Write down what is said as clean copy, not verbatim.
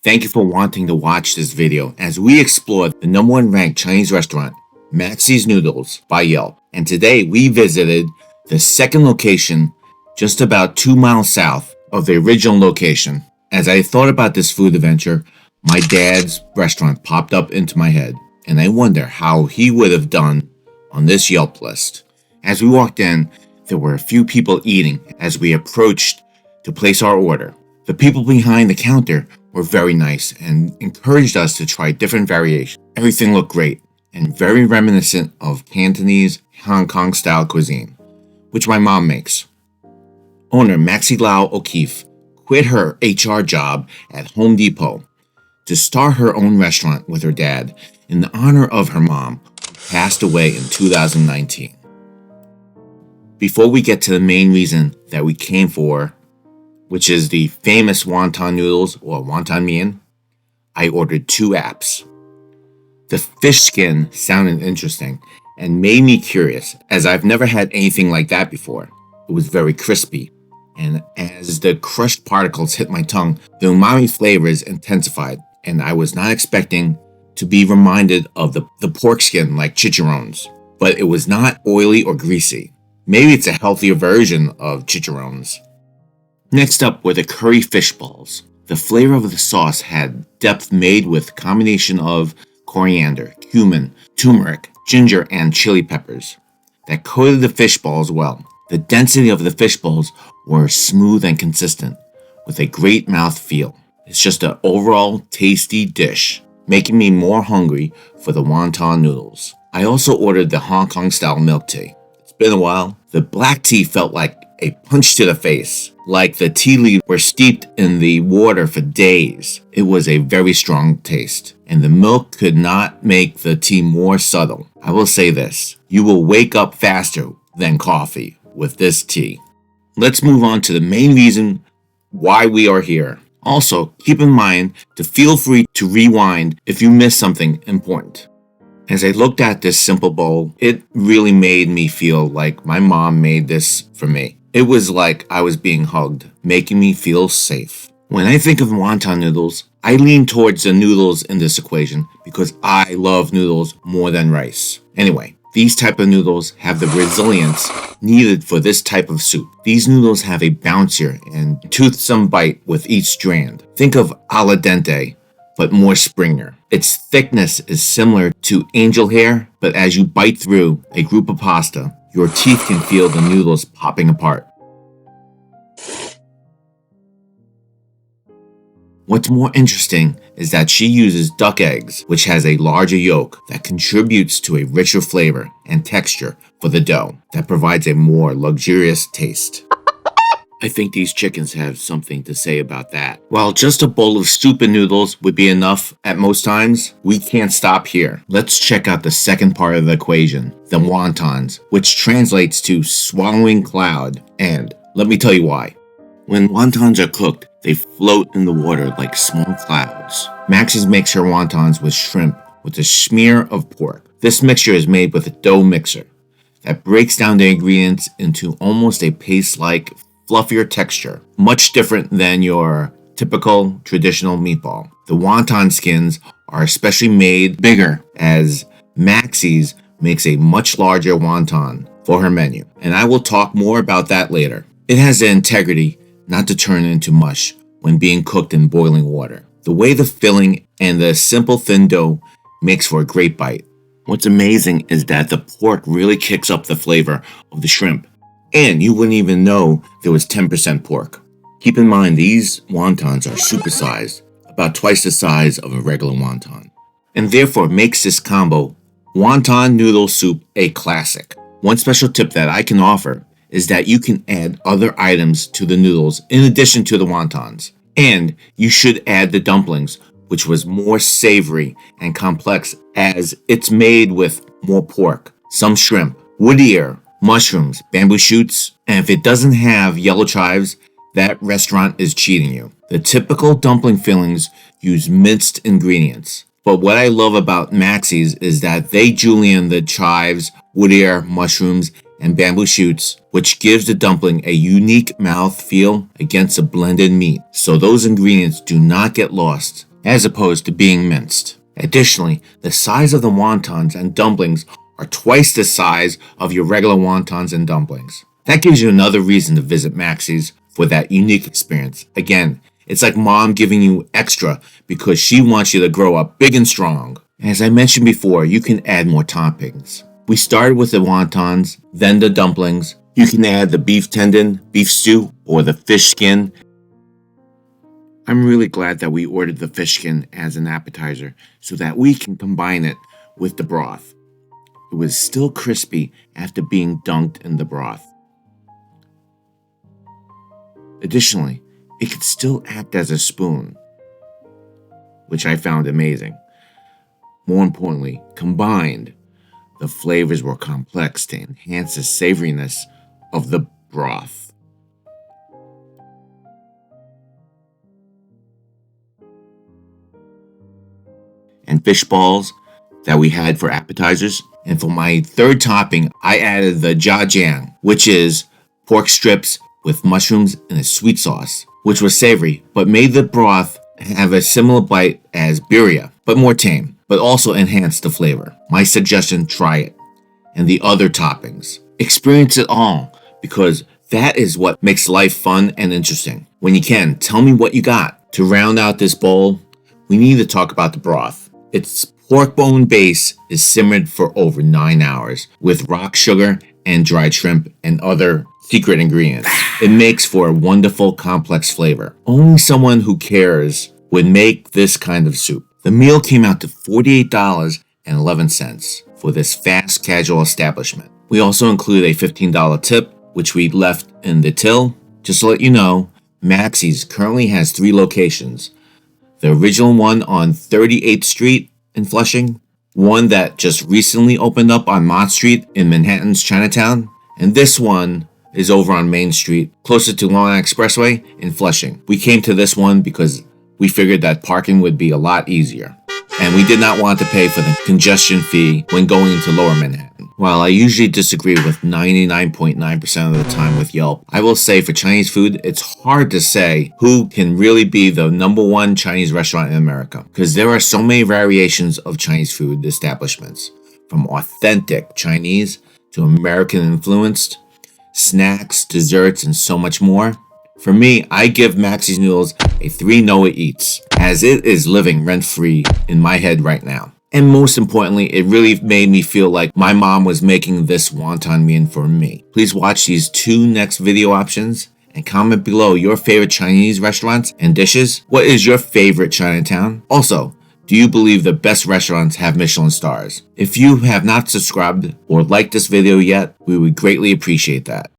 Thank you for wanting to watch this video as we explore the #1 ranked Chinese restaurant, Maxi's Noodles by Yelp. And today we visited the second location just about 2 miles south of the original location. As I thought about this food adventure, my dad's restaurant popped up into my head, and I wonder how he would have done on this Yelp list. As we walked in, there were a few people eating as we approached to place our order. The people behind the counter were very nice and encouraged us to try different variations. Everything looked great and very reminiscent of Cantonese Hong Kong style cuisine, which my mom makes. Owner Maxi O'Keefe quit her HR job at Home Depot to start her own restaurant with her dad in honor of her mom, who passed away in 2019. Before we get to the main reason that we came for, which is the famous wonton noodles or wonton mian, I ordered 2 apps. The fish skin sounded interesting and made me curious, as I've never had anything like that before. It was very crispy, and as the crushed particles hit my tongue, the umami flavors intensified, and I was not expecting to be reminded of the pork skin like chicharrones, but it was not oily or greasy. Maybe it's a healthier version of chicharrones. Next up were the curry fish balls. The flavor of the sauce had depth made with a combination of coriander, cumin, turmeric, ginger, and chili peppers that coated the fish balls well. The density of the fish balls were smooth and consistent, with a great mouth feel. It's just an overall tasty dish, making me more hungry for the wonton noodles. I also ordered the Hong Kong style milk tea. It's been a while. The black tea felt like a punch to the face, like the tea leaves were steeped in the water for days. It was a very strong taste, and the milk could not make the tea more subtle. I will say this, you will wake up faster than coffee with this tea. Let's move on to the main reason why we are here. Also, keep in mind to feel free to rewind if you missed something important. As I looked at this simple bowl, it really made me feel like my mom made this for me. It was like I was being hugged, making me feel safe. When I think of wonton noodles, I lean towards the noodles in this equation because I love noodles more than rice. Anyway, these type of noodles have the resilience needed for this type of soup. These noodles have a bouncier and toothsome bite with each strand. Think of al dente, but more springer. Its thickness is similar to angel hair, but as you bite through a group of pasta, your teeth can feel the noodles popping apart. What's more interesting is that she uses duck eggs, which has a larger yolk that contributes to a richer flavor and texture for the dough that provides a more luxurious taste. I think these chickens have something to say about that. While just a bowl of soup and noodles would be enough at most times, we can't stop here. Let's check out the second part of the equation, the wontons, which translates to swallowing cloud, and let me tell you why. When wontons are cooked, they float in the water like small clouds. Max's makes her wontons with shrimp with a smear of pork. This mixture is made with a dough mixer that breaks down the ingredients into almost a paste-like fluffier texture, much different than your typical traditional meatball. The wonton skins are especially made bigger as Maxi's makes a much larger wonton for her menu, and I will talk more about that later. It has the integrity not to turn into mush when being cooked in boiling water. The way the filling and the simple thin dough makes for a great bite. What's amazing is that the pork really kicks up the flavor of the shrimp, and you wouldn't even know there was 10% pork. Keep in mind these wontons are supersized, about twice the size of a regular wonton, and therefore makes this combo wonton noodle soup a classic. One special tip that I can offer is that you can add other items to the noodles in addition to the wontons. And you should add the dumplings, which was more savory and complex as it's made with more pork, some shrimp, wood ear, mushrooms, bamboo shoots, and if it doesn't have yellow chives, that restaurant is cheating you. The typical dumpling fillings use minced ingredients. But what I love about Maxi's is that they julienne the chives, wood ear, mushrooms, and bamboo shoots, which gives the dumpling a unique mouth feel against a blended meat. So those ingredients do not get lost as opposed to being minced. Additionally, the size of the wontons and dumplings are twice the size of your regular wontons and dumplings. That gives you another reason to visit Maxi's for that unique experience. Again, it's like mom giving you extra because she wants you to grow up big and strong. As I mentioned before, you can add more toppings. We started with the wontons, then the dumplings. You can add the beef tendon, beef stew, or the fish skin. I'm really glad that we ordered the fish skin as an appetizer so that we can combine it with the broth. It was still crispy after being dunked in the broth. Additionally, it could still act as a spoon, which I found amazing. More importantly, combined, the flavors were complex to enhance the savoriness of the broth. And fish balls that we had for appetizers. And for my third topping, I added the jjiang, which is pork strips with mushrooms and a sweet sauce, which was savory, but made the broth have a similar bite as birria, but more tame, but also enhanced the flavor. My suggestion, try it. And the other toppings. Experience it all, because that is what makes life fun and interesting. When you can, tell me what you got. To round out this bowl, we need to talk about the broth. Its pork bone base is simmered for over 9 hours with rock sugar and dried shrimp and other secret ingredients. It makes for a wonderful, complex flavor. Only someone who cares would make this kind of soup. The meal came out to $48.11 for this fast casual establishment. We also include a $15 tip, which we left in the till. Just to let you know, Maxi's currently has 3 locations. The original one on 38th Street in Flushing, one that just recently opened up on Mott Street in Manhattan's Chinatown, and this one is over on Main Street, closer to Long Island Expressway in Flushing. We came to this one because we figured that parking would be a lot easier, and we did not want to pay for the congestion fee when going into Lower Manhattan. While I usually disagree with 99.9% of the time with Yelp, I will say for Chinese food, it's hard to say who can really be the #1 Chinese restaurant in America, because there are so many variations of Chinese food establishments, from authentic Chinese to American-influenced, snacks, desserts, and so much more. For me, I give Maxi's Noodles a 3 Noah Eats, as it is living rent-free in my head right now. And most importantly, it really made me feel like my mom was making this wonton meal for me. Please watch these 2 next video options and comment below your favorite Chinese restaurants and dishes. What is your favorite Chinatown? Also, do you believe the best restaurants have Michelin stars? If you have not subscribed or liked this video yet, we would greatly appreciate that.